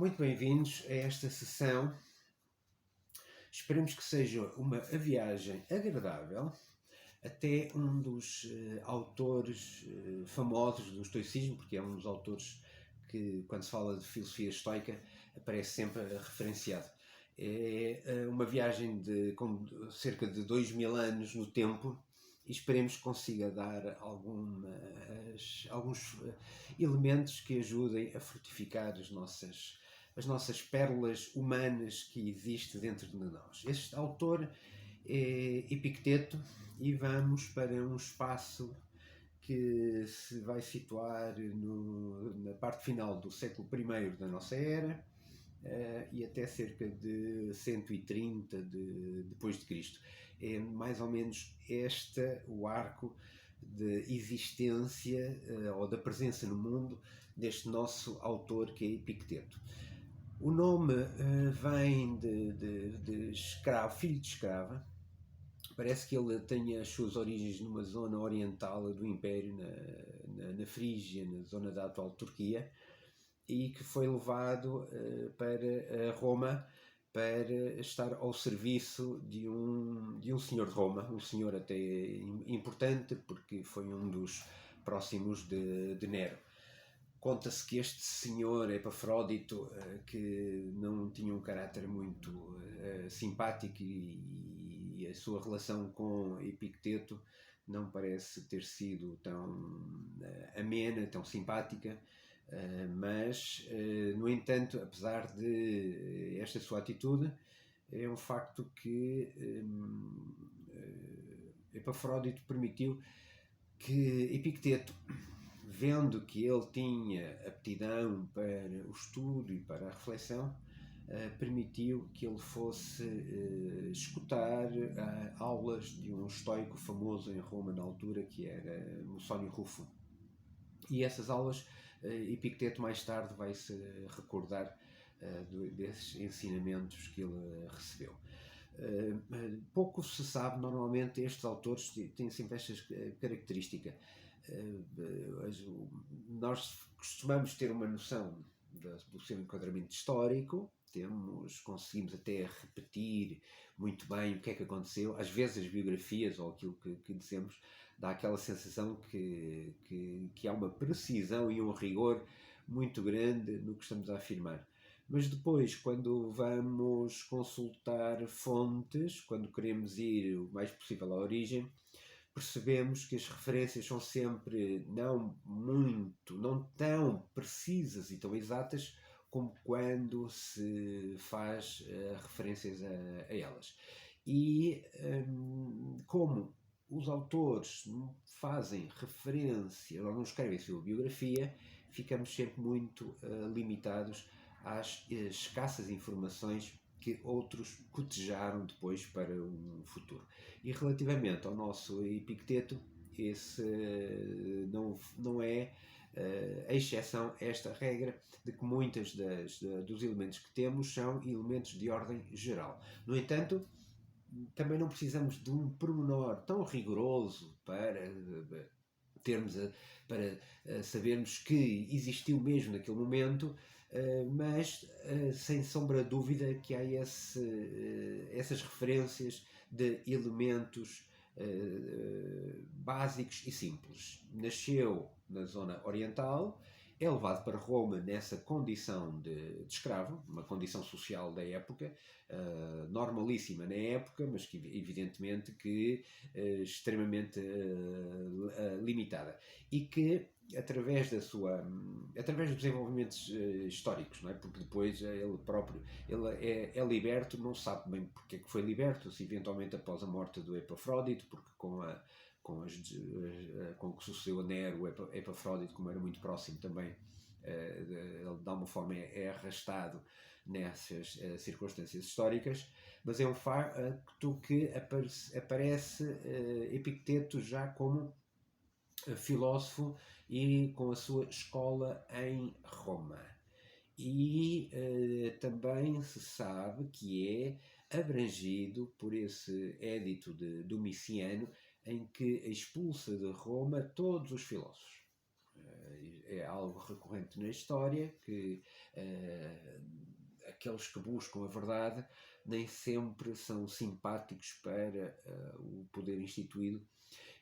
Muito bem-vindos a esta sessão. Esperemos que seja uma viagem agradável até um dos autores famosos do estoicismo, porque é um dos autores que, quando se fala de filosofia estoica, aparece sempre referenciado. É uma viagem de cerca de 2000 anos no tempo e esperemos que consiga dar alguns elementos que ajudem a fortificar as nossas pérolas humanas que existem dentro de nós. Este autor é Epicteto e vamos para um espaço que se vai situar na parte final do século I da nossa era e até cerca de 130 depois de Cristo. É mais ou menos o arco de existência ou da presença no mundo deste nosso autor que é Epicteto. O nome vem de escravo, filho de escrava. Parece que ele tem as suas origens numa zona oriental do Império, na Frígia, na zona da atual Turquia, e que foi levado para Roma para estar ao serviço de um senhor de Roma, um senhor até importante, porque foi um dos próximos de Nero. Conta-se que este senhor Epafrodito, que não tinha um caráter muito simpático e a sua relação com Epicteto não parece ter sido tão amena, tão simpática, mas, no entanto, apesar de esta sua atitude, é um facto que Epafrodito permitiu que Epicteto, vendo que ele tinha aptidão para o estudo e para a reflexão, permitiu que ele fosse escutar aulas de um estoico famoso em Roma na altura, que era Musónio Rufo. E essas aulas, Epicteto mais tarde vai se recordar desses ensinamentos que ele recebeu. Pouco se sabe, normalmente estes autores têm sempre esta característica. Nós costumamos ter uma noção do seu enquadramento histórico, conseguimos até repetir muito bem o que é que aconteceu. Às vezes as biografias ou aquilo que dizemos dá aquela sensação que há uma precisão e um rigor muito grande no que estamos a afirmar. Mas depois, quando vamos consultar fontes, quando queremos ir o mais possível à origem, percebemos que as referências são sempre não tão precisas e tão exatas como quando se faz referências a elas. E como os autores fazem referência ou não escrevem a sua biografia, ficamos sempre muito limitados às escassas informações que outros cotejaram depois para um futuro. E relativamente ao nosso Epicteto, esse não é a exceção a esta regra de que muitos dos elementos que temos são elementos de ordem geral. No entanto, também não precisamos de um pormenor tão rigoroso para sabermos que existiu mesmo naquele momento, mas sem sombra de dúvida que há essas referências de elementos básicos e simples. Nasceu na zona oriental, é levado para Roma nessa condição de escravo, uma condição social da época, normalíssima na época, mas que evidentemente que extremamente limitada, e que através dos desenvolvimentos históricos, não é? Porque depois ele próprio é liberto, não sabe bem porque é que foi liberto, se eventualmente após a morte do Epafrodito, porque com o que sucedeu a Nero, o Epafrodito, como era muito próximo também, ele de alguma forma é arrastado nessas circunstâncias históricas, mas é um facto que aparece Epicteto já como filósofo e com a sua escola em Roma. E também se sabe que é abrangido por esse édito de Domiciano, em que expulsa de Roma todos os filósofos. é algo recorrente na história, que aqueles que buscam a verdade nem sempre são simpáticos para o poder instituído,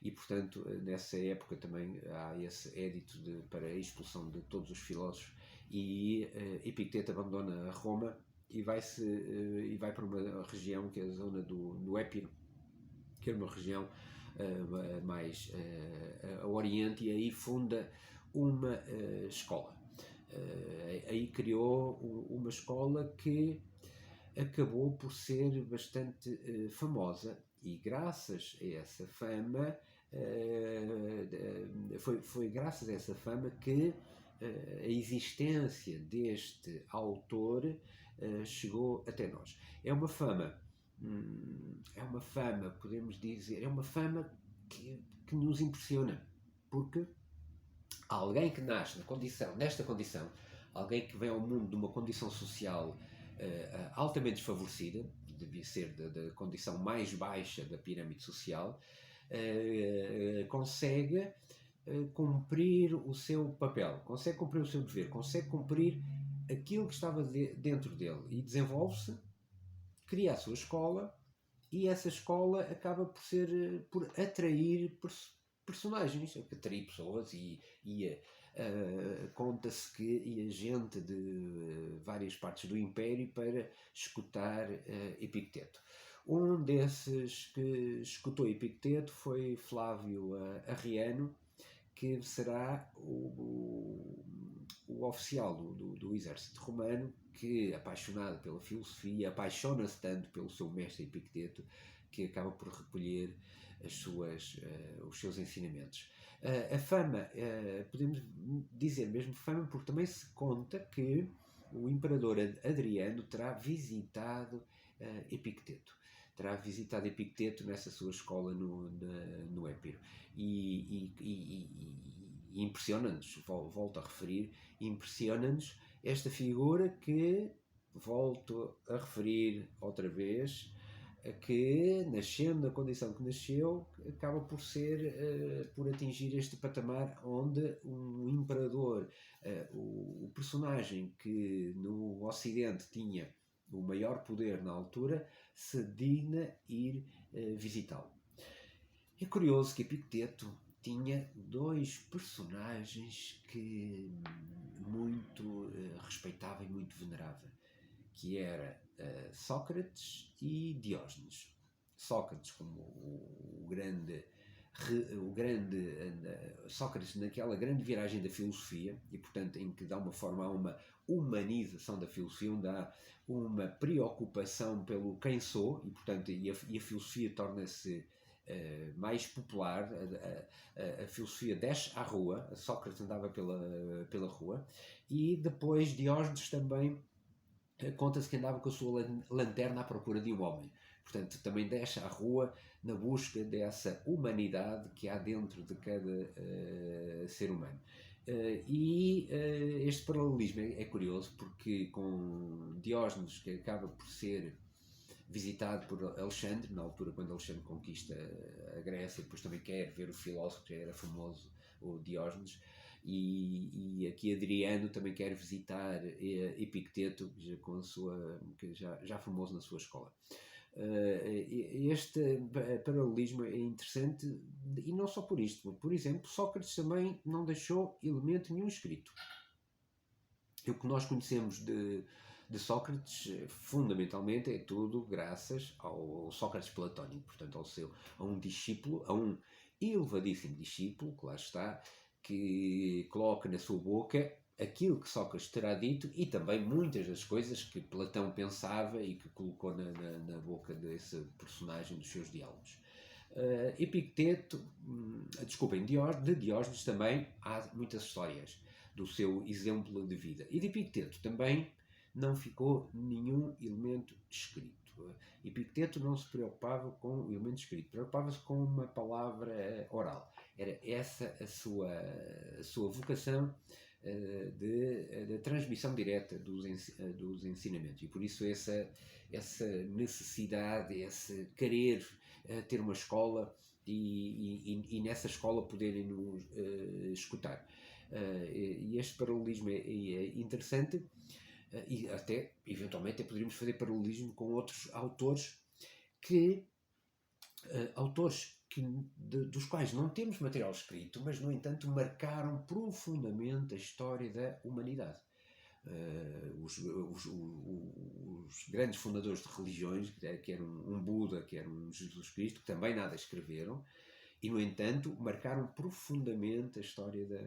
e portanto nessa época também há esse édito para a expulsão de todos os filósofos, e Epicteto abandona Roma e vai para uma região que é a zona do Épiro, que era uma região mais a Oriente, e aí funda uma escola. Aí criou uma escola que acabou por ser bastante famosa, e graças a essa fama, foi graças a essa fama que a existência deste autor chegou até nós. É uma fama, podemos dizer, é uma fama que nos impressiona, porque alguém que nasce nesta condição, alguém que vem ao mundo de uma condição social altamente desfavorecida, devia ser da condição mais baixa da pirâmide social, consegue cumprir o seu papel, consegue cumprir o seu dever, consegue cumprir aquilo que estava dentro dele, e desenvolve-se, cria a sua escola, e essa escola acaba por atrair personagens, atrair pessoas, e conta-se que ia gente de várias partes do Império para escutar Epicteto. Um desses que escutou Epicteto foi Flávio Arriano, que será o oficial do exército romano, que, apaixonado pela filosofia, apaixona-se tanto pelo seu mestre Epicteto, que acaba por recolher os seus ensinamentos. A fama, podemos dizer mesmo fama, porque também se conta que o imperador Adriano terá visitado Epicteto. Terá visitado Epicteto nessa sua escola no Épiro. E impressiona-nos, volto a referir, impressiona-nos esta figura que, volto a referir outra vez, que, nascendo na condição que nasceu, acaba por atingir este patamar onde um imperador, o personagem que no Ocidente tinha o maior poder na altura, se digna ir visitá-lo. É curioso que Epicteto tinha dois personagens que muito respeitava e muito venerava, que era Sócrates e Diógenes. Sócrates como o grande Sócrates naquela grande viragem da filosofia, e portanto em que dá uma forma a uma humanização da filosofia, onde há uma preocupação pelo quem sou, e portanto e a filosofia torna-se mais popular. A filosofia desce à rua, Sócrates andava pela rua, e depois Diógenes também conta-se que andava com a sua lanterna à procura de um homem. Portanto, também desce à rua na busca dessa humanidade que há dentro de cada ser humano. Este paralelismo é curioso, porque com Diógenes, que acaba por ser visitado por Alexandre, na altura quando Alexandre conquista a Grécia, depois também quer ver o filósofo que era famoso, o Diógenes, e aqui Adriano também quer visitar Epicteto, que já famoso na sua escola. Este paralelismo é interessante, e não só por isto. Por exemplo, Sócrates também não deixou elemento nenhum escrito. O que nós conhecemos de Sócrates, fundamentalmente, é tudo graças ao Sócrates platónico, portanto a um discípulo, a um elevadíssimo discípulo, que lá está, que coloca na sua boca aquilo que Sócrates terá dito, e também muitas das coisas que Platão pensava e que colocou na boca desse personagem dos seus diálogos. Epicteto, desculpem, de Diógenes também há muitas histórias do seu exemplo de vida, e de Epicteto também não ficou nenhum elemento escrito. Epicteto não se preocupava com o elemento escrito, preocupava-se com uma palavra oral. Era essa a sua vocação de transmissão direta dos ensinamentos, e por isso essa necessidade, esse querer ter uma escola, e nessa escola poderem nos escutar. E este paralelismo é interessante, e até, eventualmente, poderíamos fazer paralelismo com outros autores que dos quais não temos material escrito, mas, no entanto, marcaram profundamente a história da humanidade. Os grandes fundadores de religiões, que eram um Buda, que era um Jesus Cristo, que também nada escreveram, e, no entanto, marcaram profundamente a história da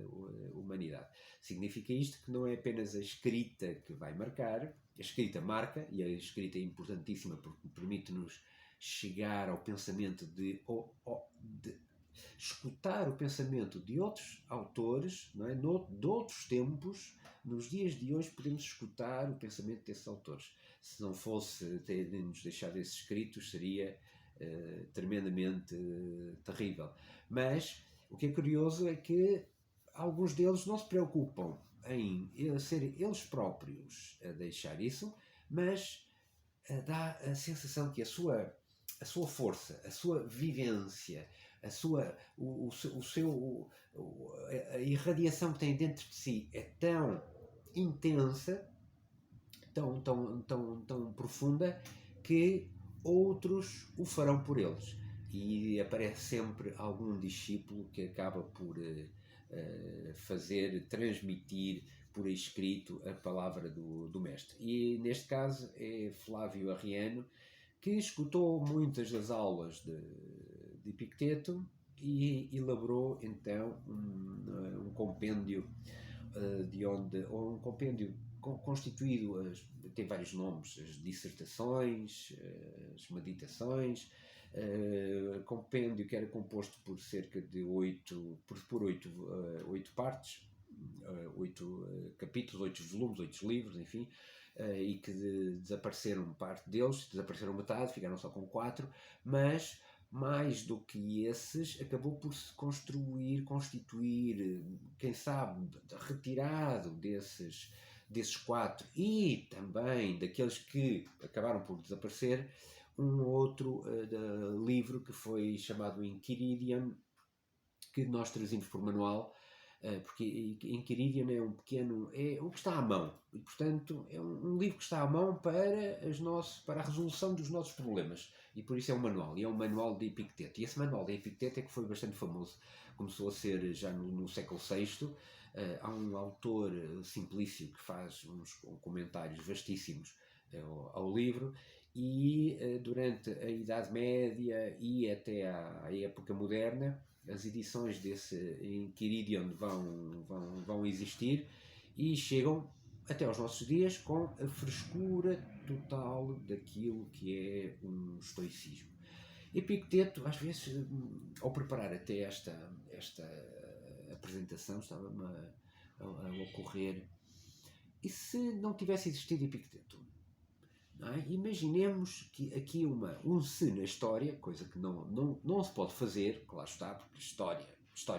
humanidade. Significa isto que não é apenas a escrita que vai marcar, a escrita marca, e a escrita é importantíssima porque permite-nos chegar ao pensamento de escutar o pensamento de outros autores, não é? De outros tempos. Nos dias de hoje podemos escutar o pensamento desses autores. Se não fosse ter-nos deixado esses escritos, seria tremendamente terrível. Mas o que é curioso é que alguns deles não se preocupam em ser eles próprios a deixar isso, mas dá a sensação que a sua força, a sua vivência, a irradiação que tem dentro de si é tão intensa, tão profunda, que outros o farão por eles. E aparece sempre algum discípulo que acaba por transmitir por escrito a palavra do mestre. E neste caso é Flávio Arriano, que escutou muitas das aulas de Epicteto e elaborou então um compêndio um compêndio constituído, tem vários nomes: as dissertações, as meditações, compêndio que era composto por cerca de 8 partes, 8 capítulos, 8 volumes, 8 livros, enfim, e que desapareceram parte deles, desapareceram metade, ficaram só com 4, mas mais do que esses, acabou por se constituir, quem sabe, retirado desses 4 e também daqueles que acabaram por desaparecer, um outro livro que foi chamado Enchiridion, que nós trazemos por manual, porque Enchiridion é o que está à mão, e portanto é um livro que está à mão para a resolução dos nossos problemas, e por isso é um manual, e é um manual de Epicteto. E esse manual de Epicteto é que foi bastante famoso, começou a ser já no século VI. Há um autor, Simplício, que faz uns comentários vastíssimos ao livro, e durante a Idade Média e até à época moderna, as edições desse Enchiridion vão existir e chegam até aos nossos dias com a frescura total daquilo que é um estoicismo. Epicteto, às vezes, ao preparar até esta apresentação, estava-me a ocorrer: e se não tivesse existido Epicteto? Não é? Imaginemos que aqui um se na história, coisa que não se pode fazer, claro está, porque história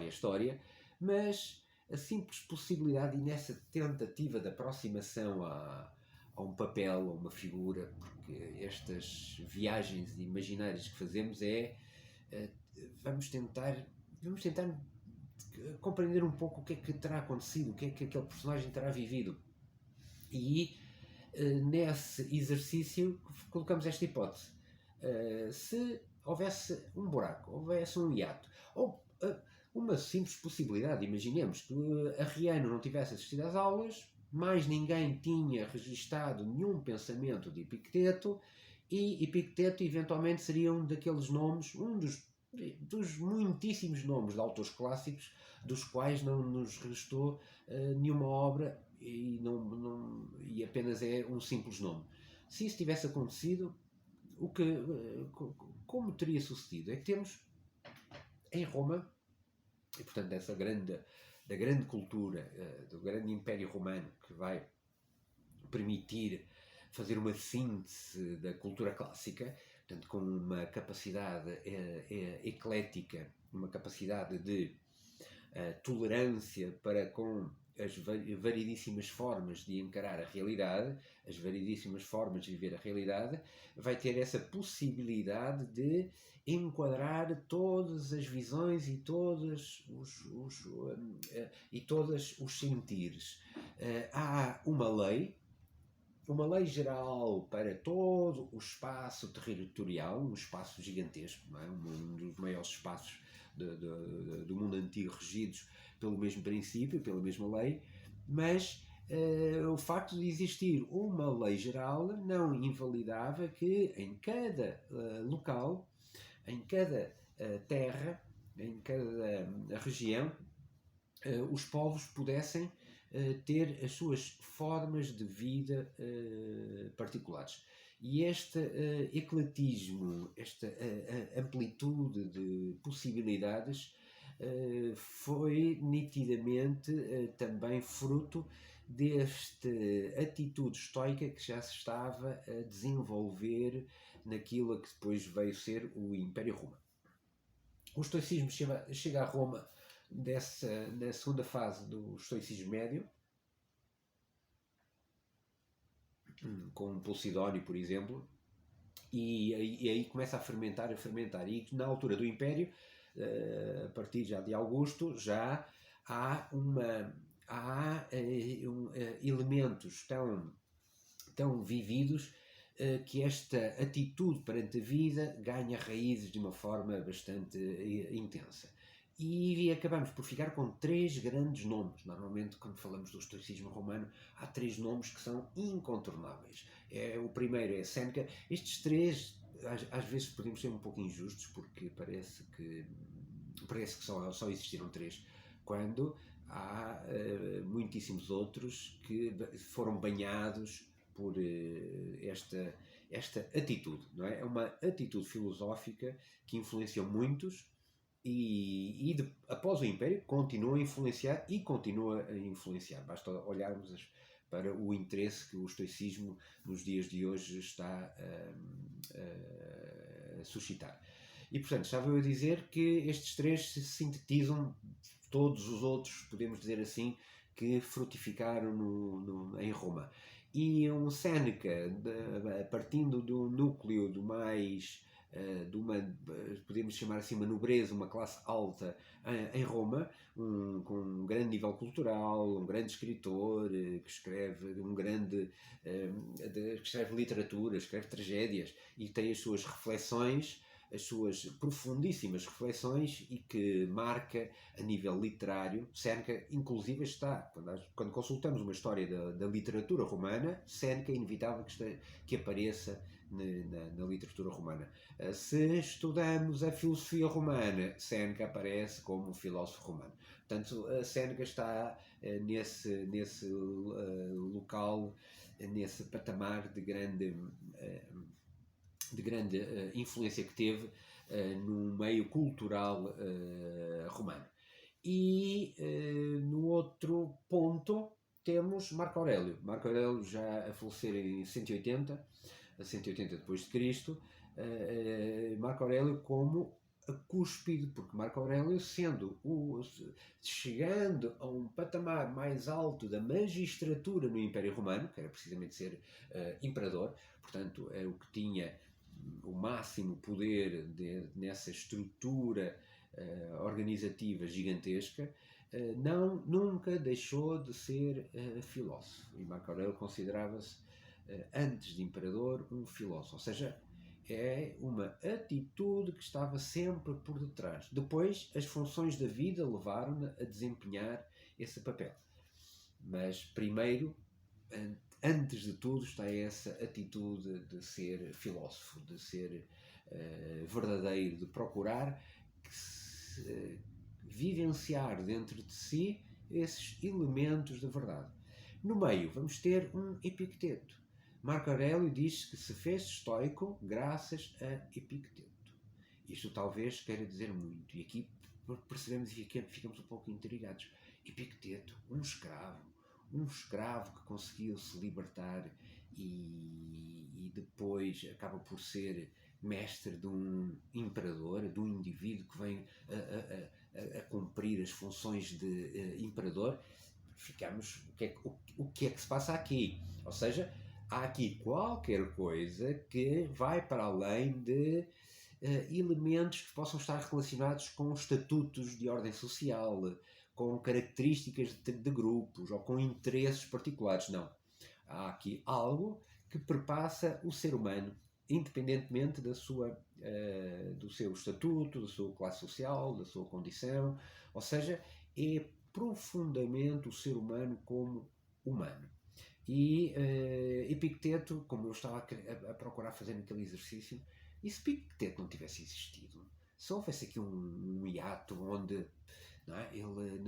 é história, mas a simples possibilidade, e nessa tentativa de aproximação a um papel, a uma figura, porque estas viagens imaginárias que fazemos vamos tentar compreender um pouco o que é que terá acontecido, o que é que aquele personagem terá vivido. E nesse exercício colocamos esta hipótese: se houvesse um buraco, houvesse um hiato, ou uma simples possibilidade, imaginemos que Arriano não tivesse assistido às aulas, mais ninguém tinha registado nenhum pensamento de Epicteto, e Epicteto eventualmente seria um daqueles nomes, um dos muitíssimos nomes de autores clássicos dos quais não nos restou nenhuma obra, e apenas é um simples nome. Se isso tivesse acontecido, como teria sucedido? É que temos em Roma, e portanto da grande cultura, do grande Império Romano, que vai permitir fazer uma síntese da cultura clássica, portanto, com uma capacidade eclética, uma capacidade de tolerância para com as variedíssimas formas de encarar a realidade, as variedíssimas formas de viver a realidade, vai ter essa possibilidade de enquadrar todas as visões e todos os sentires. Há uma lei geral para todo o espaço territorial, um espaço gigantesco, não é? Um dos maiores espaços do mundo antigo regidos pelo mesmo princípio, pela mesma lei, mas o facto de existir uma lei geral não invalidava que em cada local, em cada terra, em cada região, os povos pudessem ter as suas formas de vida particulares. E este ecletismo, esta amplitude de possibilidades foi nitidamente também fruto desta atitude estoica que já se estava a desenvolver naquilo que depois veio ser o Império Romano. O estoicismo chega a Roma na segunda fase do estoicismo médio, com Posidónio, por exemplo, e aí começa a fermentar. E na altura do Império, a partir já de Augusto, já há elementos tão vividos que esta atitude perante a vida ganha raízes de uma forma bastante intensa. E acabamos por ficar com 3 grandes nomes. Normalmente, quando falamos do estoicismo romano, há 3 nomes que são incontornáveis. O primeiro é Sêneca. Estes 3, às vezes podemos ser um pouco injustos, porque parece que só existiram 3, quando há muitíssimos outros que foram banhados por esta atitude, não é? É uma atitude filosófica que influenciou muitos e após o Império continua a influenciar e continua a influenciar. Basta olharmos para o interesse que o estoicismo nos dias de hoje está a suscitar. E, portanto, estava eu a dizer que estes 3 se sintetizam todos os outros, podemos dizer assim, que frutificaram em Roma. E um Sêneca, partindo do núcleo do mais, de uma, podemos chamar assim, uma nobreza, uma classe alta em Roma, com um grande nível cultural, um grande escritor, que escreve que escreve literatura, escreve tragédias e tem as suas reflexões, as suas profundíssimas reflexões, e que marca a nível literário. Sêneca, inclusive, está, quando consultamos uma história da literatura romana, Sêneca é inevitável que apareça na literatura romana. Se estudamos a filosofia romana, Sêneca aparece como um filósofo romano. Portanto, Sêneca está nesse local, nesse patamar de grande influência que teve no meio cultural romano. E no outro ponto temos Marco Aurélio. Marco Aurélio já a falecer em 180 depois de Cristo. Marco Aurélio como a cúspide, porque Marco Aurélio, chegando a um patamar mais alto da magistratura no Império Romano, que era precisamente ser imperador, portanto era o que tinha o máximo poder nessa estrutura organizativa gigantesca, nunca deixou de ser filósofo. E Marco Aurélio considerava-se, antes de imperador, um filósofo. Ou seja, é uma atitude que estava sempre por detrás. Depois, as funções da vida levaram-na a desempenhar esse papel. Mas, primeiro, antes de tudo, está essa atitude de ser filósofo, de ser verdadeiro, de procurar vivenciar dentro de si esses elementos da verdade. No meio, vamos ter um Epicteto. Marco Aurélio diz que se fez estoico graças a Epicteto. Isto talvez queira dizer muito, e aqui percebemos e ficamos um pouco intrigados. Epicteto, um escravo que conseguiu se libertar e depois acaba por ser mestre de um imperador, de um indivíduo que vem a cumprir as funções de imperador. ficamos, o que é que se passa aqui? Ou seja, há aqui qualquer coisa que vai para além de elementos que possam estar relacionados com estatutos de ordem social, com características de grupos ou com interesses particulares. Não. Há aqui algo que perpassa o ser humano, independentemente do seu estatuto, da sua classe social, da sua condição. Ou seja, é profundamente o ser humano como humano. E Epicteto, como eu estava a procurar fazer naquele exercício, e se Epicteto não tivesse existido, se houvesse aqui um hiato onde ele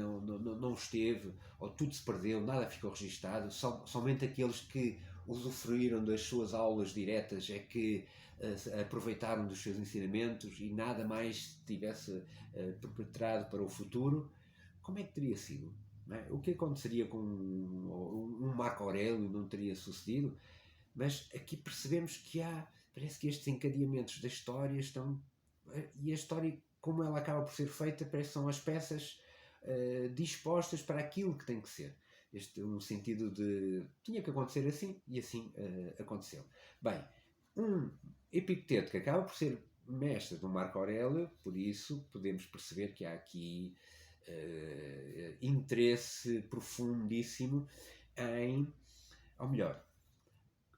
não esteve, ou tudo se perdeu, nada ficou registado, somente aqueles que usufruíram das suas aulas diretas é que aproveitaram dos seus ensinamentos e nada mais tivesse perpetrado para o futuro, como é que teria sido? O que aconteceria com um Marco Aurélio? Não teria sucedido? Mas aqui percebemos que parece que estes encadeamentos da história estão, e a história, como ela acaba por ser feita, parece que são as peças dispostas para aquilo que tem que ser. Este um sentido de tinha que acontecer assim, e assim aconteceu. Bem, um Epicteto que acaba por ser mestre do Marco Aurélio, por isso podemos perceber que há aqui interesse profundíssimo ou melhor,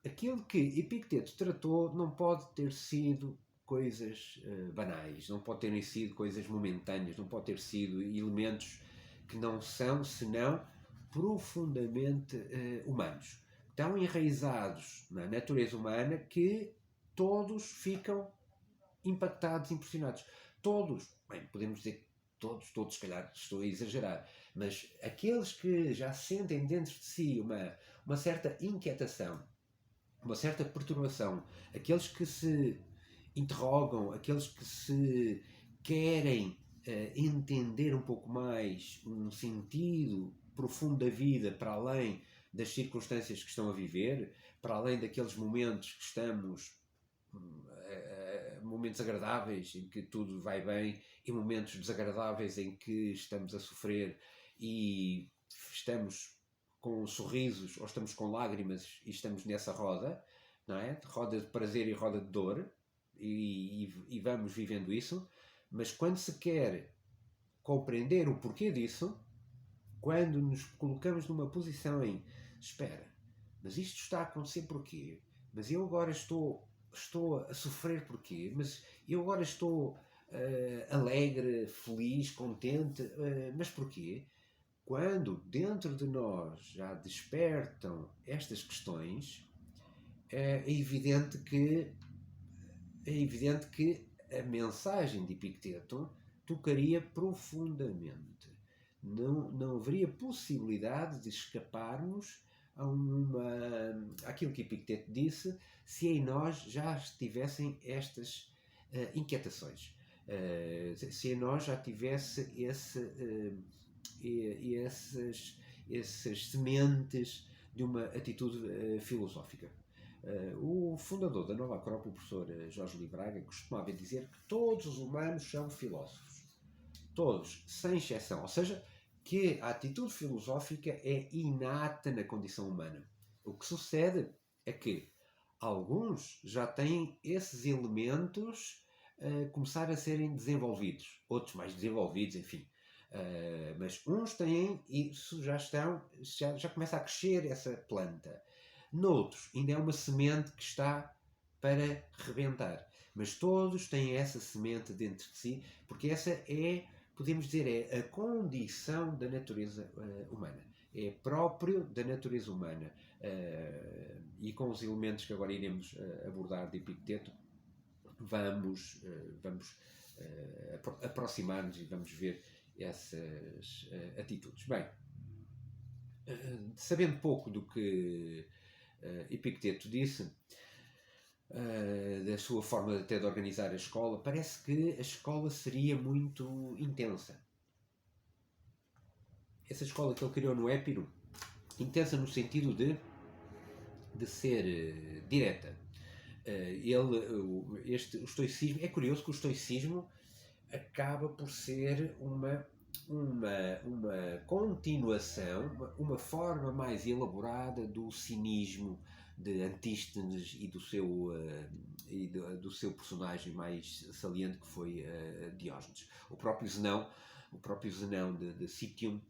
aquilo que Epicteto tratou não pode ter sido coisas banais, não pode terem sido coisas momentâneas, não pode ter sido elementos que não são, senão, profundamente humanos. Tão enraizados na natureza humana que todos ficam impactados, impressionados. Todos, bem, podemos dizer todos, se calhar estou a exagerar, mas aqueles que já sentem dentro de si uma certa inquietação, uma certa perturbação, aqueles que se interrogam, aqueles que se querem entender um pouco mais um sentido profundo da vida para além das circunstâncias que estão a viver, para além daqueles momentos que estamos momentos agradáveis em que tudo vai bem e momentos desagradáveis em que estamos a sofrer e estamos com sorrisos ou estamos com lágrimas e estamos nessa roda, não é? Roda de prazer e roda de dor, e vamos vivendo isso, mas quando se quer compreender o porquê disso, quando nos colocamos numa posição em espera, mas isto está a acontecer porquê? Mas eu agora estou a sofrer porquê? Mas eu agora estou alegre, feliz, contente, mas porquê? Quando dentro de nós já despertam estas questões, é evidente que a mensagem de Epicteto tocaria profundamente. Não haveria possibilidade de escaparmos àquilo que Epicteto disse se em nós já estivessem estas inquietações. Se em nós já tivesse essas sementes de uma atitude filosófica. O fundador da Nova Acrópole, o professor Jorge Livraga, costumava dizer que todos os humanos são filósofos. Todos, sem exceção. Ou seja, que a atitude filosófica é inata na condição humana. O que sucede é que alguns já têm esses elementos a começar a serem desenvolvidos. Outros mais desenvolvidos, enfim. Mas uns têm isso, já começa a crescer essa planta. Noutros, ainda é uma semente que está para rebentar. Mas todos têm essa semente dentro de si, porque essa podemos dizer, é a condição da natureza humana. É próprio da natureza humana. E com os elementos que agora iremos abordar de Epicteto, vamos aproximar-nos e vamos ver essas atitudes. Bem, sabendo pouco do que Epicteto disse, da sua forma até de organizar a escola, parece que a escola seria muito intensa. Essa escola que ele criou no Épiro, intensa no sentido de ser direta. O estoicismo, é curioso que o estoicismo acaba por ser uma uma continuação, uma forma mais elaborada do cinismo de Antístenes e do seu personagem mais saliente, que foi Diógenes. O próprio Zenão de Citium,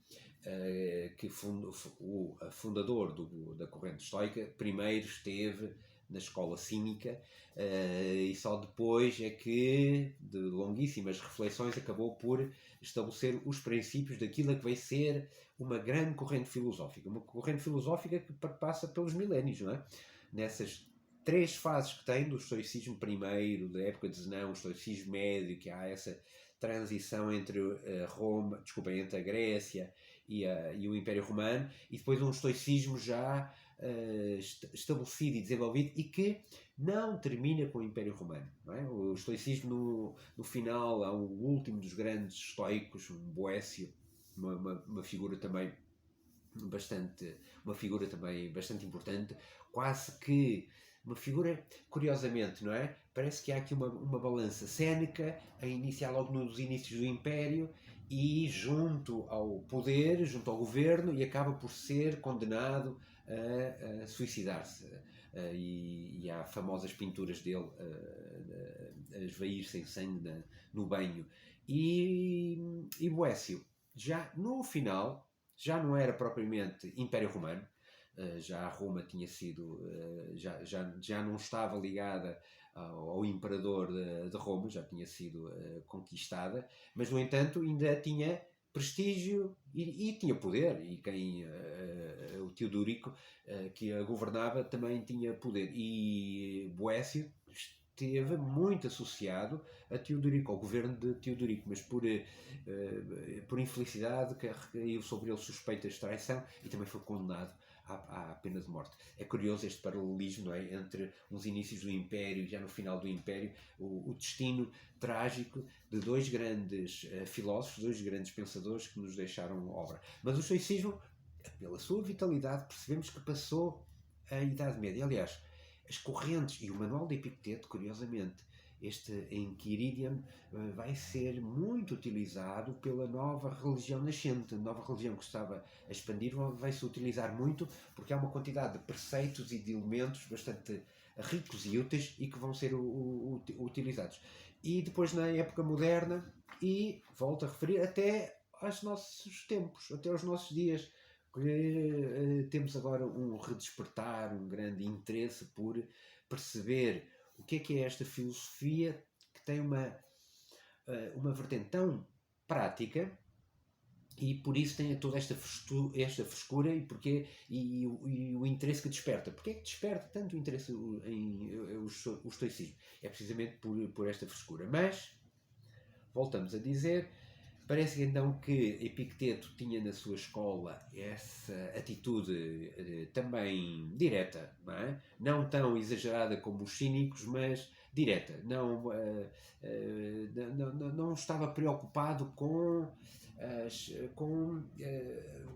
o fundador da corrente estoica, primeiro esteve na escola cínica, e só depois é que, de longuíssimas reflexões, acabou por estabelecer os princípios daquilo que vai ser uma grande corrente filosófica. Uma corrente filosófica que passa pelos milénios, não é? Nessas três fases que tem, do estoicismo primeiro, da época de Zenão, o estoicismo médio, que há essa transição entre entre a Grécia e o Império Romano, e depois um estoicismo já estabelecido e desenvolvido, e que não termina com o Império Romano. Não é? O estoicismo, no final, há um último dos grandes estoicos, um Boécio, uma figura também bastante importante, quase que uma figura, curiosamente, não é? Parece que há aqui uma balança Séneca a iniciar logo nos inícios do Império e junto ao poder, junto ao governo, e acaba por ser condenado a suicidar-se. E há famosas pinturas dele a esvair-se em sangue no banho. E Boécio, já no final, já não era propriamente Império Romano, já Roma tinha sido, já não estava ligada ao imperador de Roma, já tinha sido conquistada, mas no entanto ainda tinha prestígio e tinha poder, e o Teodorico, que a governava, também tinha poder, e Boécio esteve muito associado a Teodorico, ao governo de Teodorico, mas por infelicidade caiu sobre ele suspeitas de traição e também foi condenado à pena de morte. É curioso este paralelismo, não é? Entre os inícios do Império e já no final do Império, o destino trágico de dois grandes filósofos, dois grandes pensadores que nos deixaram obra. Mas o estoicismo, pela sua vitalidade, percebemos que passou a Idade Média. Aliás, as correntes e o manual de Epicteto, curiosamente, este Enchiridion, vai ser muito utilizado pela nova religião nascente, a nova religião que estava a expandir, vai-se utilizar muito porque há uma quantidade de preceitos e de elementos bastante ricos e úteis e que vão ser utilizados. E depois, na época moderna, e volto a referir, até aos nossos tempos, até aos nossos dias, temos agora um redespertar, um grande interesse por perceber o que é esta filosofia que tem uma vertente tão prática e por isso tem toda esta frescura e o interesse que desperta. Porquê é que desperta tanto o interesse em o estoicismo? É precisamente por esta frescura. Mas, voltamos a dizer, parece então que Epicteto tinha na sua escola essa atitude também direta, não é? Não tão exagerada como os cínicos, mas direta. Não estava preocupado com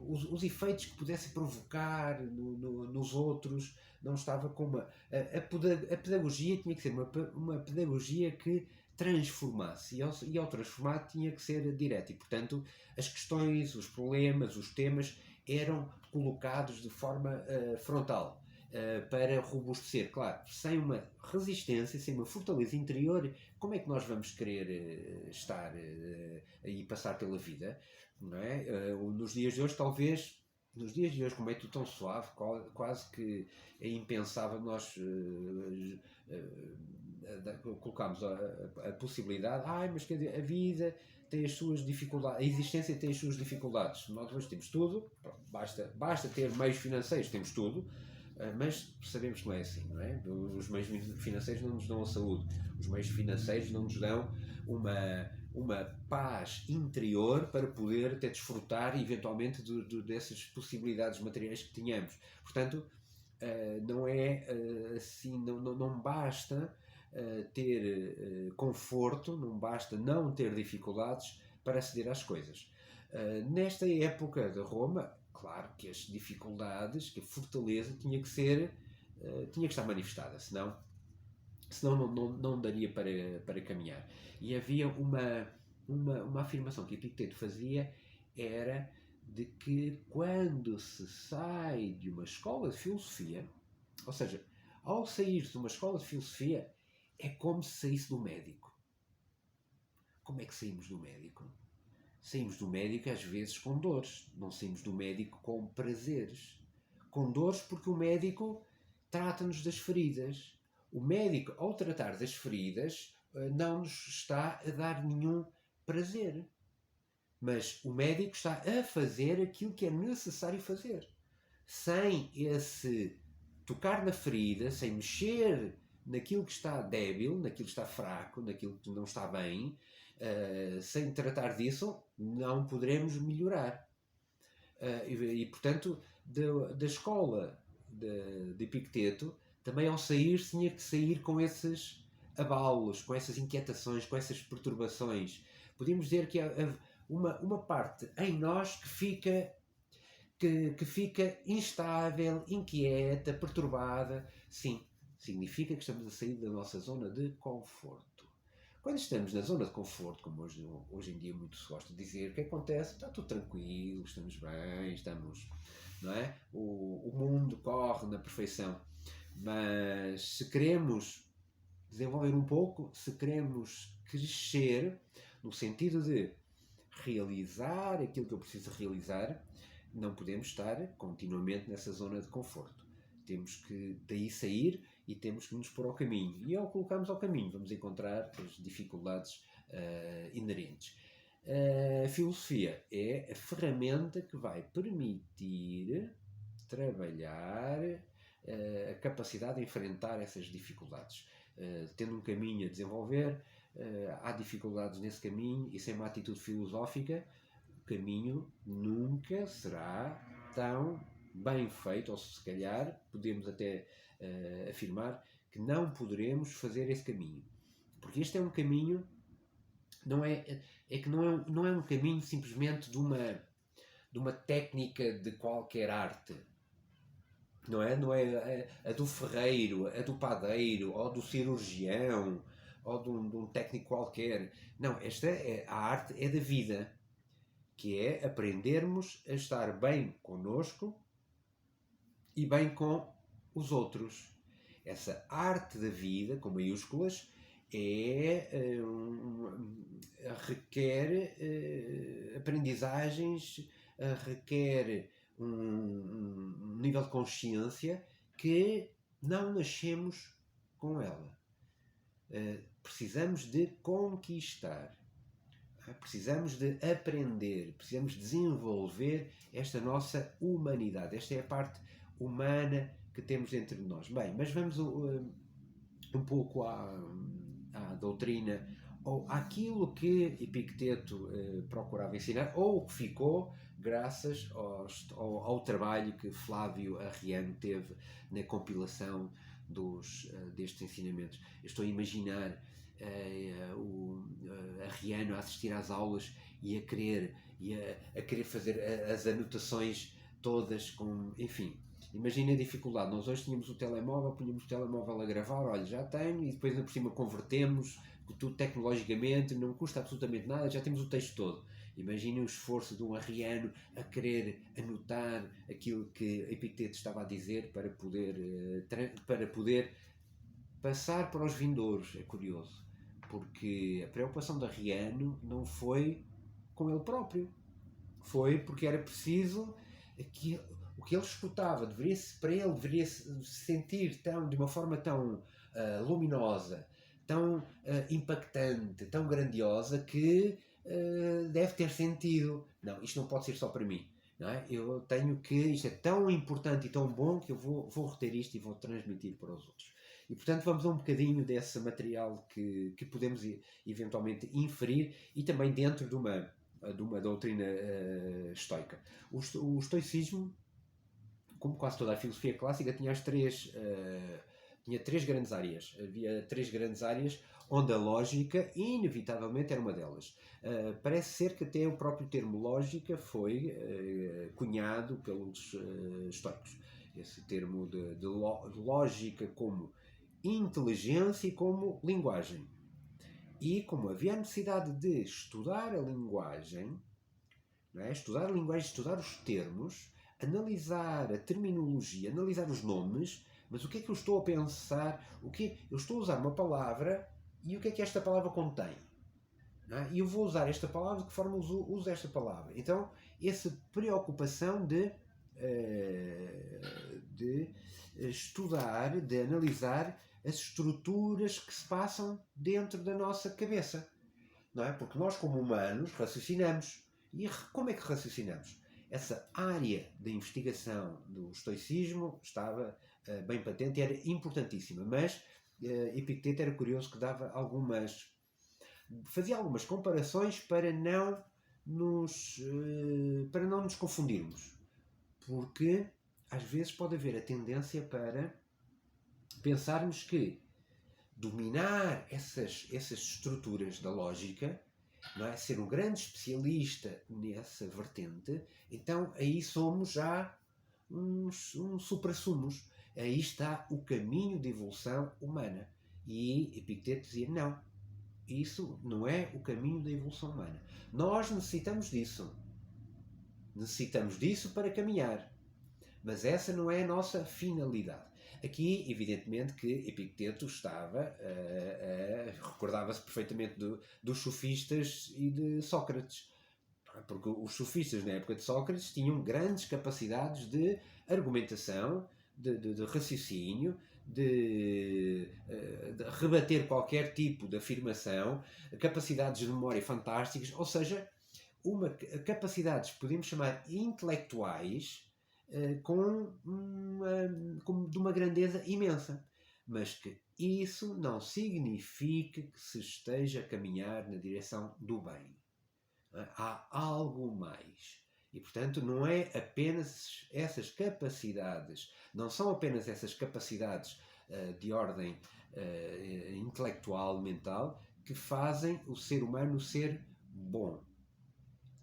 os efeitos que pudesse provocar nos outros. Não estava com a pedagogia tinha que ser uma pedagogia que transformasse, e ao transformar tinha que ser direto, e portanto as questões, os problemas, os temas eram colocados de forma frontal, para robustecer. Claro, sem uma resistência, sem uma fortaleza interior, como é que nós vamos querer estar e passar pela vida? Não é? Nos dias de hoje, talvez, como é tudo tão suave, quase que é impensável nós colocamos a possibilidade, mas quer dizer, a vida tem as suas dificuldades, a existência tem as suas dificuldades. Nós hoje temos tudo, basta ter meios financeiros, temos tudo, mas sabemos que não é assim, não é? Os meios financeiros não nos dão a saúde, os meios financeiros não nos dão uma paz interior para poder até desfrutar eventualmente dessas possibilidades materiais que tenhamos. Portanto, não é assim, não basta ter conforto, não basta não ter dificuldades para aceder às coisas. Nesta época de Roma, claro que as dificuldades, que a fortaleza tinha que estar manifestada, senão não daria para caminhar. E havia uma afirmação que Epicteto fazia era de que quando se sai de uma escola de filosofia, ou seja, ao sair de uma escola de filosofia, é como se saísse do médico. Como é que saímos do médico? Saímos do médico às vezes com dores, não saímos do médico com prazeres. Com dores porque o médico trata-nos das feridas. O médico, ao tratar das feridas, não nos está a dar nenhum prazer. Mas o médico está a fazer aquilo que é necessário fazer. Sem esse tocar na ferida, sem mexer naquilo que está débil, naquilo que está fraco, naquilo que não está bem, sem tratar disso, não poderemos melhorar. E portanto, da escola de Epicteto, também ao sair, tinha que sair com esses abalos, com essas inquietações, com essas perturbações. Podemos dizer que há uma parte em nós que fica instável, inquieta, perturbada. Sim, significa que estamos a sair da nossa zona de conforto. Quando estamos na zona de conforto, como hoje em dia muito se gosta de dizer, o que acontece? Está tudo tranquilo, estamos bem, estamos, não é? O mundo corre na perfeição. Mas se queremos desenvolver um pouco, se queremos crescer, no sentido de realizar aquilo que eu preciso realizar, não podemos estar continuamente nessa zona de conforto. Temos que daí sair e temos que nos pôr ao caminho. E ao colocarmos ao caminho, vamos encontrar as dificuldades inerentes. A filosofia é a ferramenta que vai permitir trabalhar a capacidade de enfrentar essas dificuldades. Tendo um caminho a desenvolver, há dificuldades nesse caminho e sem uma atitude filosófica, o caminho nunca será tão bem feito, ou se calhar podemos até afirmar que não poderemos fazer esse caminho. Porque este é um caminho, não é um caminho simplesmente de uma técnica de qualquer arte. Não é a do ferreiro, a do padeiro, ou do cirurgião, ou de um técnico qualquer. Não, a arte é da vida, que é aprendermos a estar bem connosco e bem com os outros. Essa arte da vida, com maiúsculas, requer aprendizagens, requer um nível de consciência que não nascemos com ela. Precisamos de conquistar. Precisamos de aprender, precisamos desenvolver esta nossa humanidade. Esta é a parte humana que temos dentro de nós. Bem, mas vamos um pouco à doutrina, ou àquilo que Epicteto procurava ensinar, ou que ficou graças ao trabalho que Flávio Arriano teve na compilação destes ensinamentos. Eu estou a imaginar Arriano a assistir às aulas e a querer fazer as anotações todas enfim, imagina a dificuldade. Nós hoje tínhamos o telemóvel, punhamos o telemóvel a gravar, olha, já tenho, e depois por cima convertemos tudo tecnologicamente, não custa absolutamente nada, já temos o texto todo. Imaginem o esforço de um Arriano a querer anotar aquilo que Epicteto estava a dizer para poder passar para os vindouros. É curioso, porque a preocupação de Arriano não foi com ele próprio, foi porque era preciso que o que ele escutava para ele deveria se sentir de uma forma tão luminosa, tão impactante, tão grandiosa, que deve ter sentido. Não, isto não pode ser só para mim. Não é? Eu tenho que, isto é tão importante e tão bom que eu vou reter isto e vou transmitir para os outros. E portanto vamos a um bocadinho desse material que podemos eventualmente inferir, e também dentro de uma doutrina estoica. O estoicismo, como quase toda a filosofia clássica, tinha três grandes áreas. Havia três grandes áreas onde a lógica, inevitavelmente, era uma delas. Parece ser que até o próprio termo lógica foi cunhado pelos estoicos. Esse termo de lógica como inteligência e como linguagem. E como havia a necessidade de estudar a linguagem, não é? Estudar a linguagem, estudar os termos, analisar a terminologia, analisar os nomes, mas o que é que eu estou a pensar? Eu estou a usar uma palavra e o que é que esta palavra contém? Não é? E eu vou usar esta palavra, de que forma uso esta palavra? Então, essa preocupação de estudar, de analisar as estruturas que se passam dentro da nossa cabeça. Não é? Porque nós, como humanos, raciocinamos. E como é que raciocinamos? Essa área de investigação do estoicismo estava bem patente e era importantíssima. Mas Epicteto era curioso que fazia algumas comparações para não nos confundirmos. Porque às vezes pode haver a tendência para pensarmos que dominar essas estruturas da lógica, não é? Ser um grande especialista nessa vertente, então aí somos já um supra-sumos. Aí está o caminho de evolução humana. E Epicteto dizia, não, isso não é o caminho da evolução humana. Nós necessitamos disso. Necessitamos disso para caminhar. Mas essa não é a nossa finalidade. Aqui, evidentemente, que Epicteto recordava-se perfeitamente dos sofistas e de Sócrates. Porque os sofistas, na época de Sócrates, tinham grandes capacidades de argumentação, de raciocínio, de rebater qualquer tipo de afirmação, capacidades de memória fantásticas, ou seja, capacidades, podemos chamar, intelectuais, de uma grandeza imensa. Mas que isso não significa que se esteja a caminhar na direção do bem. Há algo mais. E, portanto, não é apenas essas capacidades, não são apenas essas capacidades de ordem intelectual, mental, que fazem o ser humano ser bom.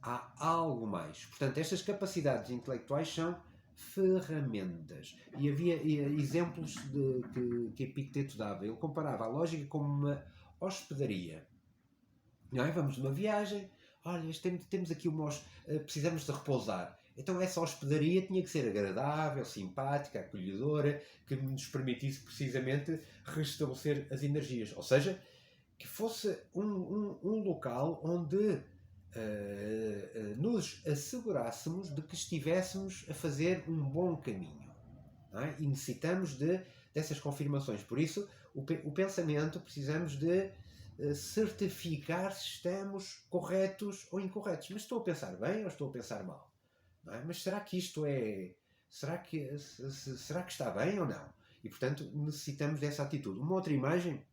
Há algo mais. Portanto, estas capacidades intelectuais são ferramentas. E havia exemplos que Epicteto dava. Ele comparava a lógica como uma hospedaria. Não é? Vamos numa viagem, olha, temos aqui precisamos de repousar. Então essa hospedaria tinha que ser agradável, simpática, acolhedora, que nos permitisse precisamente restabelecer as energias. Ou seja, que fosse um local onde nos assegurássemos de que estivéssemos a fazer um bom caminho. Não é? E necessitamos dessas confirmações. Por isso, o pensamento, precisamos de certificar se estamos corretos ou incorretos. Mas estou a pensar bem ou estou a pensar mal? Não é? Mas será que isto é... será que está bem ou não? E, portanto, necessitamos dessa atitude. Uma outra imagem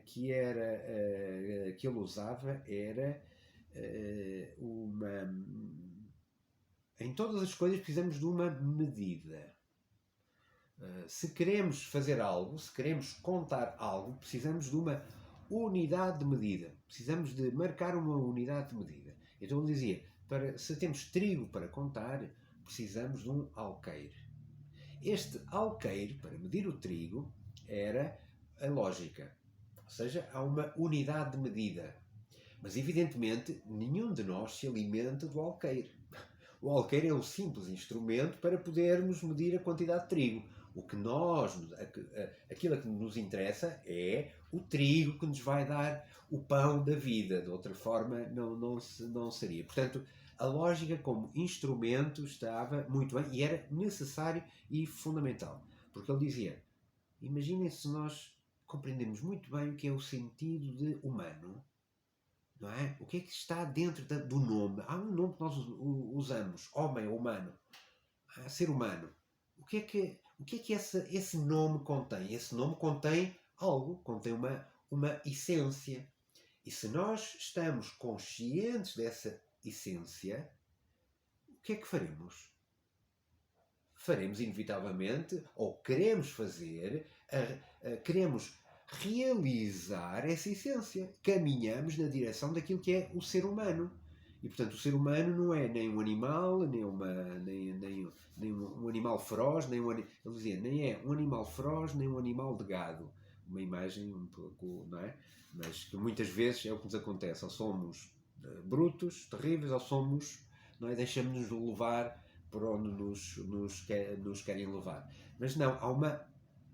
que ele usava era em todas as coisas precisamos de uma medida. Se queremos fazer algo, se queremos contar algo, precisamos de uma unidade de medida. Precisamos de marcar uma unidade de medida. Então ele dizia, se temos trigo para contar, precisamos de um alqueire. Este alqueire, para medir o trigo, era a lógica. Ou seja, há uma unidade de medida. Mas, evidentemente, nenhum de nós se alimenta do alqueire. O alqueire é um simples instrumento para podermos medir a quantidade de trigo. Aquilo que nos interessa é o trigo que nos vai dar o pão da vida. De outra forma, não seria. Portanto, a lógica como instrumento estava muito bem e era necessário e fundamental. Porque ele dizia, imaginem se nós compreendemos muito bem o que é o sentido de humano. Não é? O que é que está dentro do nome? Há um nome que nós usamos, homem ou humano, ser humano. O que é que esse nome contém? Esse nome contém algo, contém uma essência. E se nós estamos conscientes dessa essência, o que é que faremos? Faremos inevitavelmente, ou queremos fazer, queremos realizar essa essência. Caminhamos na direção daquilo que é o ser humano. E, portanto, o ser humano não é nem um animal, nem um animal feroz, nem é um animal feroz, nem um animal de gado. uma imagem um pouco, não é? Mas que muitas vezes é o que nos acontece, ou somos brutos, terríveis, ou somos, não é? Deixamos-nos levar por onde nos querem levar. Mas não,